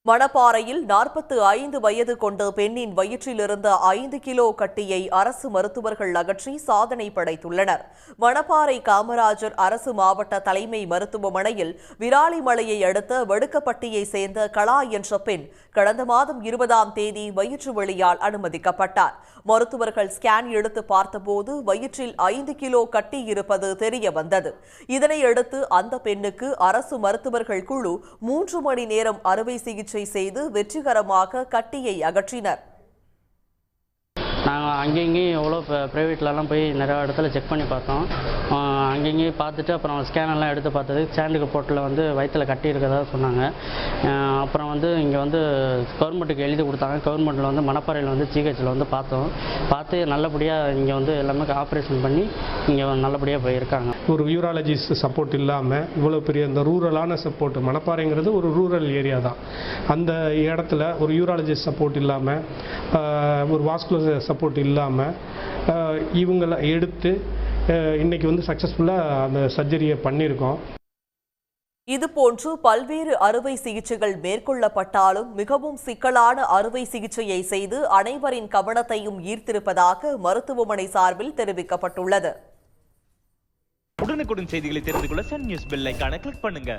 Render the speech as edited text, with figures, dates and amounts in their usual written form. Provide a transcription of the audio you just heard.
மணப்பாறையில் 45 வயது கொண்ட பெண்ணின் வயிற்றிலிருந்த 5 கிலோ கட்டியை அரசு மருத்துவர்கள் அகற்றி சாதனை படைத்துள்ளனர். மணப்பாறை காமராஜர் அரசு மாவட்ட தலைமை மருத்துவமனையில் விராலிமலையை அடுத்த வடுக்கப்பட்டியை சேர்ந்த கலா என்ற பெண் கடந்த மாதம் 20ஆம் தேதி வயிற்று வலியால் அனுமதிக்கப்பட்டார். மருத்துவர்கள் ஸ்கேன் எடுத்து பார்த்தபோது வயிற்றில் 5 கிலோ கட்டி இருப்பது தெரிய வந்தது. இதனையடுத்து அந்த பெண்ணுக்கு அரசு மருத்துவர்கள் குழு 3 மணி நேரம் அறுவை சிகிச்சை செய்து வெற்றிகரமாக கட்டியை அகற்றினர். நாங்கள் அங்கேயும் எவ்வளோ ப்ரைவேட்லலாம் போய் நிறையா இடத்துல செக் பண்ணி பார்த்தோம். அங்கேயும் பார்த்துட்டு அப்புறம் ஸ்கேனெல்லாம் எடுத்து பார்த்தது ஸ்கேன் ரிப்போர்ட்டில் வயிற்றில் கட்டி இருக்கிறதா சொன்னாங்க. அப்புறம் இங்கே கவர்மெண்ட்டுக்கு எழுதி கொடுத்தாங்க. கவர்மெண்ட்டில் மணப்பாறையில் ஜிஹெச்சில் பார்த்து நல்லபடியாக இங்கே எல்லாமே ஆப்ரேஷன் பண்ணி இங்கே நல்லபடியாக போயிருக்காங்க. ஒரு யூராலஜிஸ்ட் சப்போர்ட் இல்லாமல் இவ்வளோ பெரிய இந்த ரூரலான சப்போர்ட், மணப்பாறைங்கிறது ஒரு ரூரல் ஏரியா தான். அந்த இடத்துல ஒரு யூராலஜிஸ்ட் சப்போர்ட் இல்லாமல், ஒரு வாஸ்குலர் சப்போர்ட் இல்லாமல் இவங்களை எடுத்து இன்னைக்கு சக்ஸஸ்ஃபுல்லாக அந்த சர்ஜரியை பண்ணியிருக்கோம். இதுபோன்று பல்வேறு அறுவை சிகிச்சைகள் மேற்கொள்ளப்பட்டாலும் மிகவும் சிக்கலான அறுவை சிகிச்சையை செய்து அனைவரின் கவனத்தையும் ஈர்த்திருப்பதாக மருத்துவமனை சார்பில் தெரிவிக்கப்பட்டுள்ளது. உடனுக்குடன் செய்திகளை தெரிந்து கொள்ள சன் நியூஸ் பெல் ஐகானை கிளிக் பண்ணுங்க.